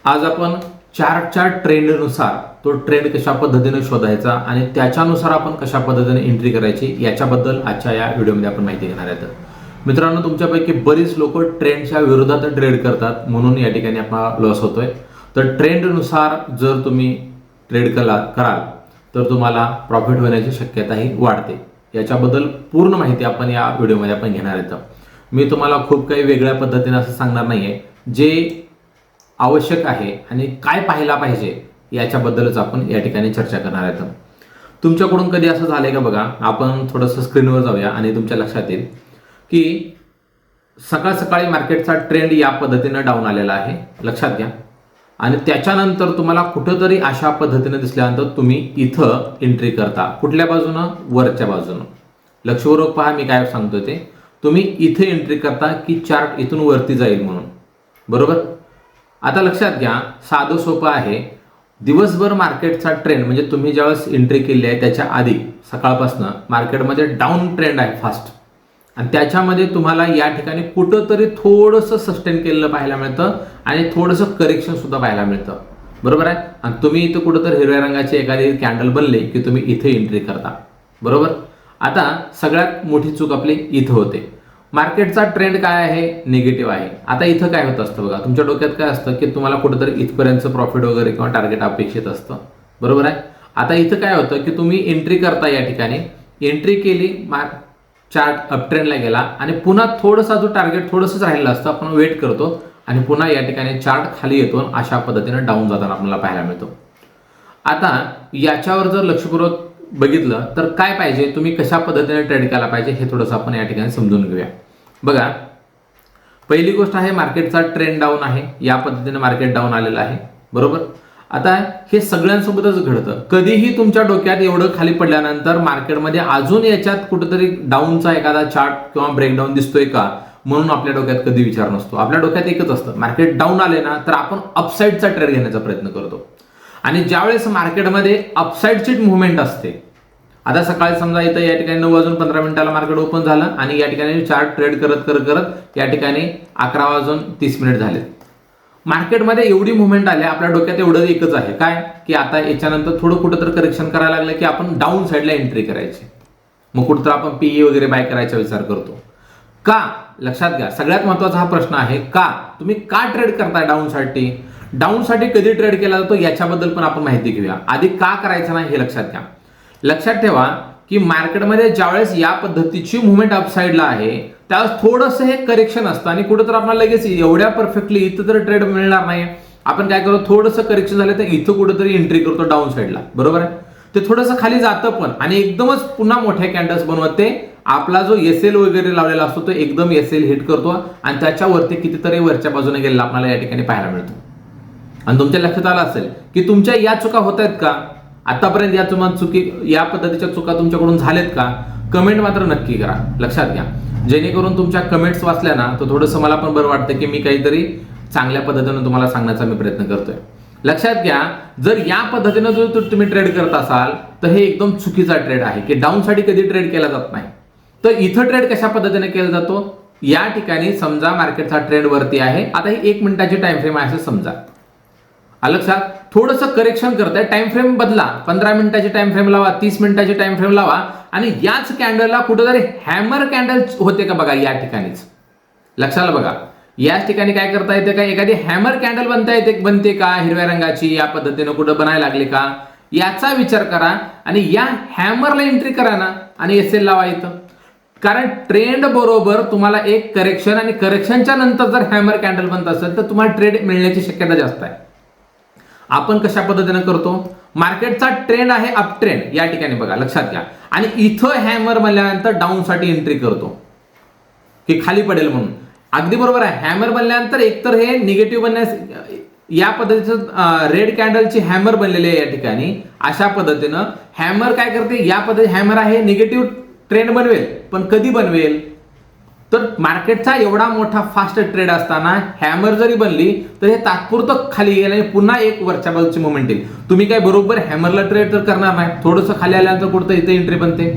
आज आपण चार्टच्या ट्रेंडनुसार तो ट्रेंड कशा पद्धतीने शोधायचा आणि त्याच्यानुसार आपण कशा पद्धतीने एंट्री करायची याच्याबद्दल आजच्या या व्हिडिओमध्ये आपण माहिती घेणार आहोत. मित्रांनो, तुमच्यापैकी बरीच लोक ट्रेंडच्या विरोधात ट्रेड करतात, म्हणून या ठिकाणी आपला लॉस होतोय. तर ट्रेंडनुसार जर तुम्ही ट्रेड कराल तर तुम्हाला प्रॉफिट होण्याची शक्यताही वाढते. याच्याबद्दल पूर्ण माहिती आपण या व्हिडिओमध्ये आपण घेणार आहोत. मी तुम्हाला खूप काही वेगळ्या पद्धतीने असं सांगणार नाहीये. जे आवश्यक आहे आणि काय पाहायला पाहिजे याच्याबद्दलच आपण या ठिकाणी चर्चा करणार आहोत. तुमच्याकडून कधी असं झालंय का बघा, आपण थोडंसं स्क्रीनवर जाऊया आणि तुमच्या लक्षात येईल की सकाळ सकाळी मार्केटचा ट्रेंड या पद्धतीने डाऊन आलेला आहे, लक्षात घ्या. आणि त्याच्यानंतर तुम्हाला कुठंतरी अशा पद्धतीने दिसल्यानंतर तुम्ही इथं एंट्री करता. कुठल्या बाजूनं? वरच्या बाजूनं. लक्षपूर्वक पहा मी काय सांगतोय ते. तुम्ही इथे एंट्री करता की चार्ट इथून वरती जाईल म्हणून, बरोबर. आता लक्षात घ्या, साधं सोपं आहे. दिवसभर मार्केटचा ट्रेंड म्हणजे तुम्ही ज्यावेळेस एंट्री केली आहे त्याच्या आधी सकाळपासून मार्केटमध्ये डाऊन ट्रेंड आहे फास्ट, आणि त्याच्यामध्ये तुम्हाला या ठिकाणी कुठंतरी थोडंसं सस्टेन केलेलं पाहायला मिळतं आणि थोडंसं करेक्शन सुद्धा पाहायला मिळतं, बरोबर आहे. आणि तुम्ही इथं कुठंतरी हिरव्या रंगाची एखादी कॅन्डल बनले की तुम्ही इथे एंट्री करता, बरोबर. आता सगळ्यात मोठी चूक आपली इथं होते. मार्केटचा ट्रेंड काय आहे? निगेटिव्ह आहे. आता इथं काय होत असतं बघा, तुमच्या डोक्यात काय असतं की तुम्हाला कुठेतरी इथपर्यंत प्रॉफिट वगैरे किंवा टार्गेट अपेक्षित असतं, बरोबर आहे. आता इथं काय होतं की तुम्ही एंट्री करता, या ठिकाणी एंट्री केली, चार्ट अप ट्रेंडला गेला आणि पुन्हा थोडंसं जो टार्गेट थोडंसंच राहिलं असतं, आपण वेट करतो आणि पुन्हा या ठिकाणी चार्ट खाली येतो, अशा पद्धतीने डाऊन जाताना आपल्याला पाहायला मिळतो. आता याच्यावर जर लक्षपूर्वक बघितलं तर काय पाहिजे, तुम्ही कशा पद्धतीने ट्रेड केला पाहिजे हे थोडंसं आपण या ठिकाणी समजून घेऊया. बघा, पहिली गोष्ट आहे मार्केटचा ट्रेंड डाऊन आहे, या पद्धतीने मार्केट डाऊन आलेलं आहे, बरोबर. आता हे सगळ्यांसोबतच घडतं. कधीही तुमच्या डोक्यात एवढं खाली पडल्यानंतर मार्केटमध्ये अजून याच्यात कुठेतरी डाऊनचा एखादा चार्ट किंवा ब्रेकडाऊन दिसतोय का, म्हणून आपल्या डोक्यात कधी विचार नसतो. आपल्या डोक्यात एकच असतं, मार्केट डाऊन आले ना तर आपण अपसाईडचा ट्रेड घेण्याचा प्रयत्न करतो. आणि ज्यावेळेस मार्केटमध्ये अपसाईडची मुवमेंट असते, आता सकाळी समजा इथं या ठिकाणी 9:15 मार्केट ओपन झालं आणि या ठिकाणी चार्ट ट्रेड करत करत या ठिकाणी 11:30 झाले. मार्केटमध्ये एवढी मुवमेंट आली, आपल्या डोक्यात एवढं एकच आहे काय की आता याच्यानंतर थोडं कुठं तर करेक्शन करायला लागलं की आपण डाऊन साईडला एंट्री करायची. मग कुठं आपण पीई वगैरे बाय करायचा विचार करतो. का? लक्षात घ्या, सगळ्यात महत्वाचा हा प्रश्न आहे, का तुम्ही का ट्रेड करताय डाऊन साठी? डाऊन साठी कधी ट्रेड केला जातो याच्याबद्दल पण आपण माहिती घेऊया. आधी का करायचं नाही हे लक्षात घ्या. लक्षात ठेवा की मार्केटमध्ये ज्यावेळेस या पद्धतीची मुवमेंट अपसाईडला आहे त्यावेळेस थोडंसं हे करेक्शन असतं आणि कुठं तर आपल्याला लगेच एवढ्या परफेक्टली इथं तर ट्रेड मिळणार नाही. आपण काय करतो, थोडंसं करेक्शन झालं तर इथं कुठंतरी एंट्री करतो डाऊन साईडला, बरोबर आहे. ते थोडंसं खाली जातं पण आणि एकदमच पुन्हा मोठ्या कॅन्डल्स बनवते. आपला जो एसएल वगैरे लावलेला असतो तो एकदम एसएल हिट करतो आणि त्याच्यावरती कितीतरी वरच्या बाजूने गेलेला आपल्याला या ठिकाणी पाहायला मिळतो. आणि तुमच्या लक्षात आलं असेल की तुमच्या या चुका होत आहेत का आतापर्यंत, या पद्धतीच्या चुका तुमच्याकडून झाल्यात का? कमेंट मात्र नक्की करा, लक्षात घ्या. जेणेकरून तुमच्या कमेंट्स वाचल्या ना तर थोडंसं मला पण बरं वाटतं की मी काहीतरी चांगल्या पद्धतीने तुम्हाला सांगण्याचा मी प्रयत्न करतोय. लक्षात घ्या, जर या पद्धतीने जर तुम्ही ट्रेड करत असाल तर हे एकदम चुकीचा ट्रेड आहे की डाऊन साठी कधी ट्रेड केला जात नाही. तर इथं ट्रेड कशा पद्धतीने केला जातो, या ठिकाणी समजा मार्केटचा ट्रेंड वरती आहे, आता ही 1 मिनिटाची टाइम फ्रेम आहे असं समजा. लक्षात, थोडंसं करेक्शन करताय, टाइम फ्रेम बदला, 15 मिनिटाची टाइम फ्रेम लावा, 30 मिनिटाची टाइम फ्रेम लावा आणि याच कॅन्डलला कुठेतरी हॅमर कॅन्डल होते का बघा, या ठिकाणीच लक्षाला बघा. याच ठिकाणी काय करता येते का, एखादी हॅमर कॅन्डल बनते का हिरव्या रंगाची, या पद्धतीने कुठं बनायला लागले का याचा विचार करा आणि या हॅमरला एंट्री करा ना आणि एसएल लावा इथं. कारण ट्रेंड बरोबर तुम्हाला एक करेक्शन आणि करेक्शनच्या नंतर जर हॅमर कॅन्डल बनत असेल तर तुम्हाला ट्रेड मिळण्याची शक्यता जास्त आहे. आपण कशा पद्धतीने करतो, मार्केटचा ट्रेंड आहे अप ट्रेंड, या ठिकाणी बघा लक्षात घ्या, आणि इथं हॅमर बनल्यानंतर डाऊन साठी एंट्री करतो की खाली पडेल म्हणून. अगदी बरोबर आहे. हॅमर बनल्यानंतर एकतर हे निगेटिव्ह बनण्यास, या पद्धतीचं रेड कॅन्डलची हॅमर बनलेली आहे या ठिकाणी. अशा पद्धतीनं हॅमर काय करते, या पद्धती हॅमर आहे निगेटिव्ह ट्रेंड बनवेल, पण कधी बनवेल तर मार्केटचा एवढा मोठा फास्ट ट्रेड असताना हॅमर जरी बनली तर हे तात्पुरतं खाली गेलं आणि पुन्हा एक वरच्या बाजूची मुवमेंट येईल. तुम्ही काय बरोबर हॅमरला ट्रेड तर करणार नाही, थोडंसं खाली आल्यानंतर कुठं इथे एंट्री बनते.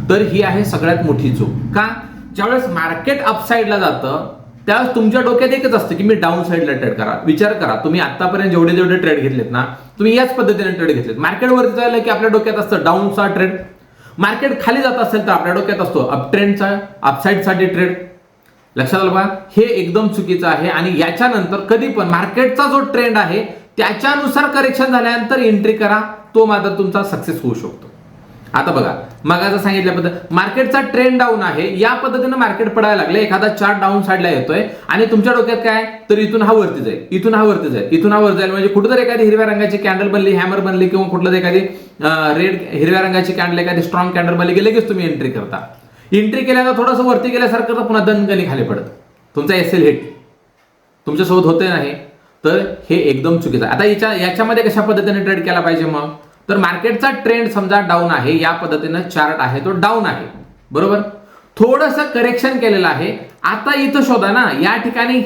तर ही आहे सगळ्यात मोठी चूक. का? ज्यावेळेस मार्केट अपसाईडला जातं त्यावेळेस तुमच्या डोक्यात एकच असतं की मी डाऊन साईडला ट्रेड करा. विचार करा, तुम्ही आतापर्यंत जेवढे जेवढे ट्रेड घेतलेत ना, तुम्ही याच पद्धतीने ट्रेड घेतलेत. मार्केटवरती जायला की आपल्या डोक्यात असतं डाऊनचा ट्रेड, मार्केट खाली जात असेल तर आपल्या डोक्यात असतो अपट्रेंडचा, अपसाईडसाठी ट्रेड. लक्षात आलं बघा, हे एकदम चुकीचं आहे. आणि याच्यानंतर कधी पण मार्केटचा जो ट्रेंड आहे त्याच्यानुसार करेक्शन झाल्यानंतर एंट्री करा, तो मात्र तुमचा सक्सेस होऊ शकतो. आता बघा, मगाचं सांगितल्याबद्दल मार्केटचा ट्रेंड डाऊन आहे, या पद्धतीनं मार्केट पडायला लागले, एखादा चार्ट डाऊन साईडला येतोय आणि तुमच्या डोक्यात काय, तर इथून हा वरती जाईल, इथून हा वरती जाईल, इथून हा वर जाईल, म्हणजे कुठेतरी एखादी हिरव्या रंगाची कॅन्डल बनली, हॅमर बनली, किंवा कुठलं एखादी रेड हिरव्या रंगाची कॅन्डल, एखादी स्ट्रॉंग कॅन्डल बनली की लगेच तुम्ही एंट्री करता. एंट्री केल्यानंतर थोडंसं वरती गेल्यासारखं तर पुन्हा दणकणी खाली पडत, तुमचा एसएल हिट तुमच्यासोबत होते नाही, तर हे एकदम चुकीचं आहे. आता याच्यामध्ये कशा पद्धतीने ट्रेड केला पाहिजे मग, तर मार्केटचा ट्रेंड समजा डाऊन आहे, या पद्धतीनं चार्ट आहे तो डाऊन आहे, बरोबर, थोडंसं करेक्शन केलेलं आहे. आता इथं शोधा ना, या ठिकाणी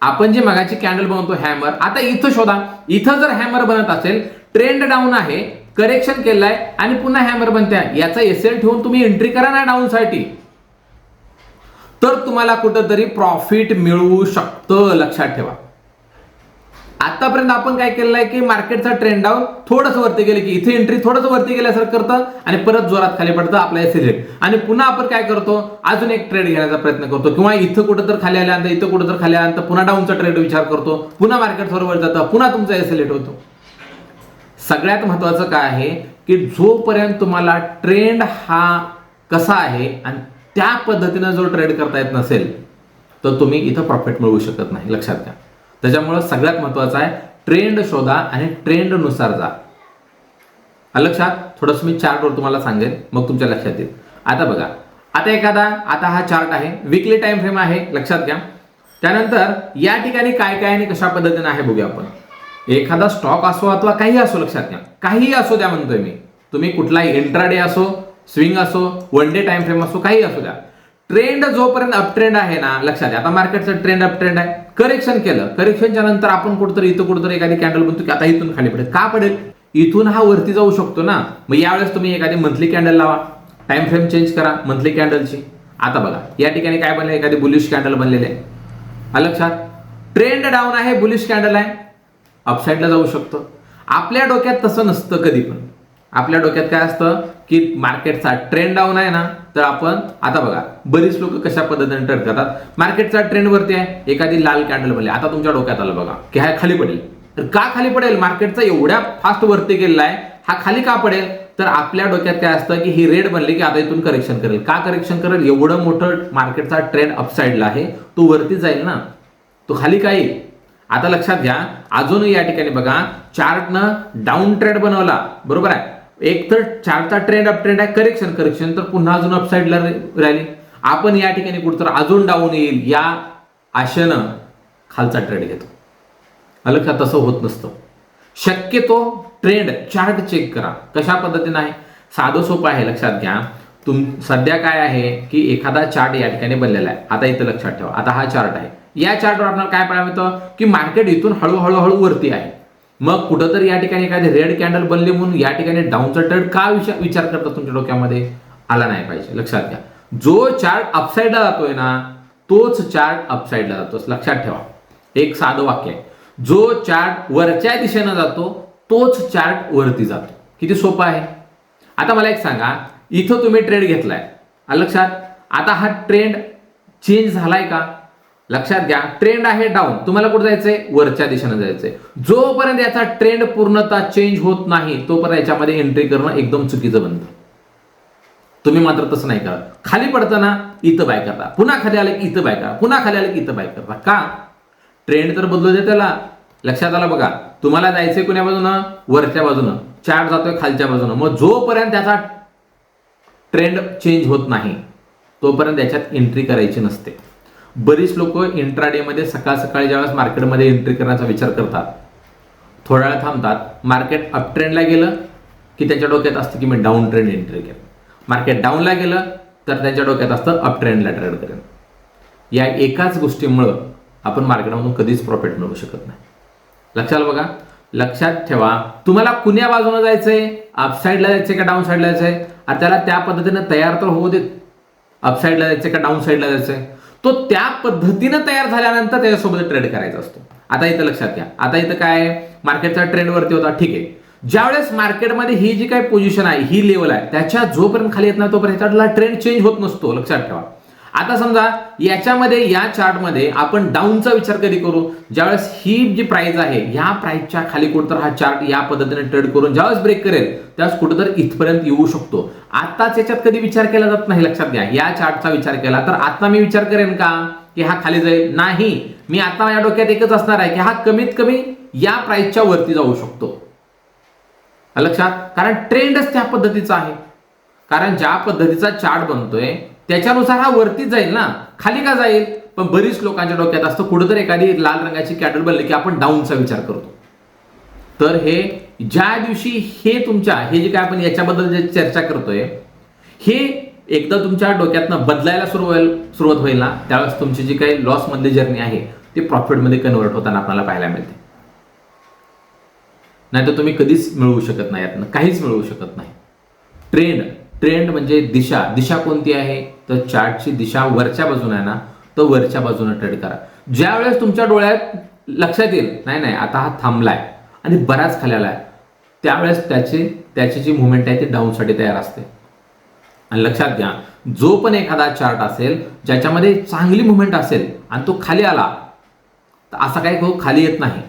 आपण जे मगाची कॅन्डल बनवतो हॅमर, आता इथं शोधा. इथं जर हॅमर बनत असेल, ट्रेंड डाऊन आहे, करेक्शन केलंय आणि पुन्हा हॅमर बनते, याचा एसएल ठेवून तुम्ही एंट्री करा ना डाऊन साठी, तर तुम्हाला कुठंतरी प्रॉफिट मिळू शकतं. लक्षात ठेवा. आतापर्यंत आपण काय केलेलं आहे की मार्केटचा ट्रेंड डाऊन, थोडंसं वरती गेलं की इथे एंट्री, थोडंसं वरती गेल्यासारखं करतं आणि परत जोरात खाली पडतं आपला एसएल हिट, आणि पुन्हा आपण काय करतो, अजून एक ट्रेड घेण्याचा प्रयत्न करतो, किंवा इथं कुठं तर खाली आल्यानंतर, इथं कुठं तर खाली आल्यानंतर पुन्हा डाऊनचा ट्रेड विचार करतो, पुन्हा मार्केट वर जातं, पुन्हा तुमचा एसएल हिट होतो. सगळ्यात महत्वाचं काय आहे की जोपर्यंत तुम्हाला ट्रेंड हा कसा आहे आणि त्या पद्धतीनं जो ट्रेड करता येत नसेल, तर तुम्ही इथं प्रॉफिट मिळवू शकत नाही. लक्षात घ्या. त्याच्यामुळे सगळ्यात महत्वाचं आहे ट्रेंड शोधा आणि ट्रेंड नुसार जा. लक्षात, थोडंसं मी चार्टवर तुम्हाला सांगेन, मग तुमच्या लक्षात येईल. आता बघा, आता हा चार्ट आहे, वीकली टाइम फ्रेम आहे, लक्षात घ्या. त्यानंतर या ठिकाणी काय काय आणि कशा पद्धतीने आहे बघूया आपण. एखादा स्टॉक असो अथवा काही असो, लक्षात घ्या, काही असो द्या म्हणतोय मी, तुम्ही कुठलाही इंट्राडे असो, स्विंग असो, वन डे टाइम फ्रेम असो, काही असो द्या, ट्रेंड जोपर्यंत अप ट्रेंड आहे ना, लक्षात घ्या. आता मार्केटचा ट्रेंड अप ट्रेंड आहे, करेक्शन केलं, करेक्शनच्या नंतर आपण कुठेतरी इथं कुठेतरी एखादी कॅन्डल बनतो की आता इथून खाली पडेल, का पडेल, इथून हा वरती जाऊ शकतो ना. मग यावेळेस तुम्ही एखादी मंथली कॅन्डल लावा, टाइम फ्रेम चेंज करा मंथली कॅन्डलची. आता बघा, या ठिकाणी काय बनले, एखादी बुलिश कॅन्डल बनलेली आहे. लक्षात, ट्रेंड डाऊन आहे, बुलिश कॅन्डल आहे, अपसाईडला जाऊ शकतो. आपल्या डोक्यात तसं नसतं कधी पण. आपल्या डोक्यात काय असतं की मार्केटचा ट्रेंड डाऊन आहे ना, तर आपण आता बघा, बरीच लोक कशा पद्धतीने ट्रेड करतात, मार्केटचा ट्रेंड वरती आहे, एखादी लाल कॅन्डल बनली, आता तुमच्या डोक्यात आलं बघा की हा खाली पडेल. तर का खाली पडेल, मार्केटचा एवढ्या फास्ट वरती गेलेला आहे, हा खाली का पडेल, तर आपल्या डोक्यात काय असतं की ही रेड बनली की आता इथून करेक्शन करेल. का करेक्शन करेल, एवढं मोठं मार्केटचा ट्रेंड अपसाईडला आहे, तो वरती जाईल ना, तो खाली काय येईल. आता लक्षात घ्या, अजून या ठिकाणी बघा, चार्टनं डाऊन ट्रेंड बनवला, बरोबर आहे, एक तर चार्टचा ट्रेंड अप ट्रेंड आहे, करेक्शन तर पुन्हा अजून अपसाईडला राहिली, आपण या ठिकाणी कुठं अजून डाऊन येईल या आशेनं खालचा ट्रेड घेतो. लक्षात, तसं होत नसतं. शक्यतो ट्रेंड चार्ट चेक करा कशा पद्धतीने आहे, साधं सोपं आहे. लक्षात घ्या, सध्या काय आहे की एखादा चार्ट या ठिकाणी बनलेला आहे. आता इथं लक्षात ठेवा, आता हा चार्ट आहे, या चार्टवर आपल्याला काय पाहायला मिळतं की मार्केट इथून हळूहळू वरती आहे. मग कुठंतरी या ठिकाणी एखादी रेड कॅन्डल बनली म्हणून या ठिकाणी डाऊनचा ट्रेड का विचार करता तुमच्या डोक्यामध्ये आला नाही पाहिजे. लक्षात घ्या, जो चार्ट अपसाईडला जातोय ना, तोच चार्ट अपसाईडला जातो. लक्षात ठेवा, एक साधं वाक्य आहे, जो चार्ट वरच्या दिशेनं जातो तोच चार्ट वरती जातो. किती सोपं आहे. आता मला एक सांगा, इथं तुम्ही ट्रेड घेतलाय, लक्षात, आता हा ट्रेंड चेंज झालाय का, लक्षात घ्या, ट्रेंड आहे डाऊन, तुम्हाला कुठे जायचंय, वरच्या दिशेने जायचंय. जोपर्यंत याचा ट्रेंड पूर्णतः चेंज होत नाही तोपर्यंत याच्यामध्ये एंट्री करणं एकदम चुकीचं बनतं. तुम्ही मात्र तसं नाही करा. खाली पडताना इथं बाय करता, पुन्हा खाली आलं की इथं बाय करा, पुन्हा खाली आलं की इथं बाय करता. का, ट्रेंड तर बदलू दे त्याला. लक्षात आलं बघा, तुम्हाला जायचंय कोण्या बाजूनं, वरच्या बाजूनं, चार्ट जातोय खालच्या बाजूनं. मग जोपर्यंत त्याचा ट्रेंड चेंज होत नाही तोपर्यंत याच्यात एंट्री करायची नसते. बरीच लोक इंट्राडे मध्ये सकाळ सकाळी ज्यावेळेस मार्केटमध्ये एंट्री करण्याचा विचार करतात, थोड्या वेळ थांबतात, मार्केट अप ट्रेंडला गेलं की त्यांच्या डोक्यात असतं की मी डाऊन ट्रेंड एंट्री केलं, मार्केट डाऊनला गेलं तर त्यांच्या डोक्यात असतं अप ट्रेंडला ट्रेड करेन. या एकाच गोष्टीमुळं आपण मार्केटमधून कधीच प्रॉफिट मिळवू शकत नाही. लक्षात बघा, लक्षात ठेवा, तुम्हाला कुण्या बाजूने जायचंय, अपसाईडला जायचंय का डाऊन साईडला जायचंय, त्याला त्या पद्धतीने तयार तर होऊ देत. अपसाईडला जायचंय का डाऊन साईडला जायचंय, तो त्या पद्धतीनं तयार झाल्यानंतर त्याच्यासोबत ट्रेड करायचा असतो. आता इथं लक्षात घ्या, आता इथं काय मार्केटचा ट्रेंड वरती होता, ठीक आहे. ज्यावेळेस मार्केटमध्ये ही जी काही पोझिशन आहे, ही लेवल आहे, त्याच्या जोपर्यंत खाली येत नाही तोपर्यंत ह्याच्यातला ट्रेंड चेंज होत नसतो, लक्षात ठेवा. आता समजा याच्यामध्ये या चार्टमध्ये आपण डाऊनचा विचार कधी करू, ज्यावेळेस ही जी प्राइस आहे ह्या प्राइसच्या खाली कुठेतरी हा चार्ट या पद्धतीने ट्रेड करून ज्यावेळेस ब्रेक करेल त्यावेळेस कुठेतरी इथपर्यंत येऊ शकतो. आताच याच्यात कधी विचार केला जात नाही, लक्षात घ्या. या चार्टचा विचार केला तर आता मी विचार करेन का की हा खाली जाईल? नाही. मी आता माझ्या डोक्यात एकच असणार आहे की हा कमीत कमी या प्राइसच्या वरती जाऊ शकतो, लक्षात. कारण ट्रेंडच त्या पद्धतीचा आहे. कारण ज्या पद्धतीचा चार्ट बनतोय त्याच्यानुसार हा वरतीच जाईल ना, खाली का जाईल? पण बरीच लोकांच्या डोक्यात असतं कुठेतरी एखादी लाल रंगाची कॅन्डल बनली की आपण डाऊनचा विचार करतो. तर हे ज्या दिवशी हे तुमच्या हे जे काय आपण याच्याबद्दल जे चर्चा करतोय हे एकदा तुमच्या डोक्यातनं बदलायला सुरुवात होईल ना, त्यावेळेस तुमची जी काही लॉस मधली जर्नी आहे ती प्रॉफिटमध्ये कन्वर्ट होताना आपल्याला पाहायला मिळते. नाही तर तुम्ही कधीच मिळवू शकत नाही, यातनं काहीच मिळवू शकत नाही. ट्रेंड म्हणजे दिशा कोणती आहे? तर चार्टची दिशा वरच्या बाजूने आहे ना, तर वरच्या बाजूने ट्रेड करा. ज्या वेळेस तुमच्या डोळ्यात लक्षात येईल नाही आता हा थांबलाय आणि बराच खाली आलाय, त्यावेळेस त्याची जी मुवमेंट आहे ती डाऊनसाठी तयार असते. आणि लक्षात घ्या, जो पण एखादा चार्ट असेल ज्याच्यामध्ये चांगली मुवमेंट असेल आणि तो खाली आला तर असा काही खाली येत नाही,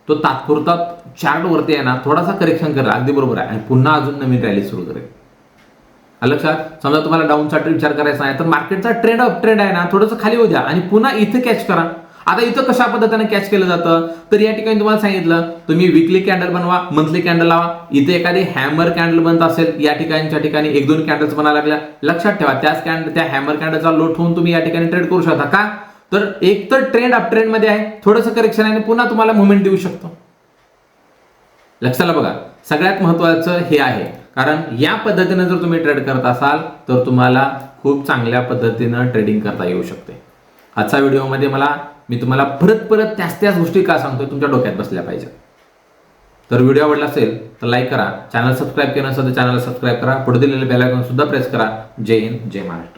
तो तात्पुरता चार्ट वरती आहे ना थोडासा करेक्शन करेल, अगदी बरोबर आहे, आणि पुन्हा अजून नवीन रॅली सुरू करेल. लक्षात. समजा तुम्हाला डाऊन चार्ट विचार करायचा आहे तर मार्केटचा ट्रेंड अप ट्रेंड आहे ना थोडंसं खाली होऊ द्या आणि पुन्हा इथे कॅच करा. आता इथं कशा पद्धतीने कॅच केलं जातं तर या ठिकाणी तुम्हाला सांगितलं तुम्ही वीकली कॅन्डल बनवा, मंथली कॅन्डल लावा. इथे एखादी हॅमर कॅन्डल बनत असेल या ठिकाणी 1-2 कॅन्डल्स बनायला लागल्या, लक्षात ठेवा त्या हॅमर कॅन्डलचा लोट होऊन तुम्ही या ठिकाणी ट्रेड करू शकता. का तर एक तर ट्रेंड अप ट्रेंड मध्ये आहे, थोडंसं करेक्शन आहे आणि पुन्हा तुम्हाला मुवमेंट देऊ शकतो. लक्षाला बघा, सगळ्यात महत्वाचं हे आहे. कारण या पद्धतीने जर तुम्ही ट्रेड करत असाल तर तुम्हाला खूप चांगल्या पद्धतीनं ट्रेडिंग करता येऊ शकते. आजच्या व्हिडिओमध्ये मी तुम्हाला परत त्याच गोष्टी का सांगतोय तुमच्या डोक्यात बसल्या पाहिजे. तर व्हिडिओ आवडला असेल तर लाईक करा, चॅनल सबस्क्राईब केलं नसेल तर चॅनलला सबस्क्राईब करा, पुढे दिलेले बेल आयकॉन सुद्धा प्रेस करा. जय हिंद, जय महाराष्ट्र.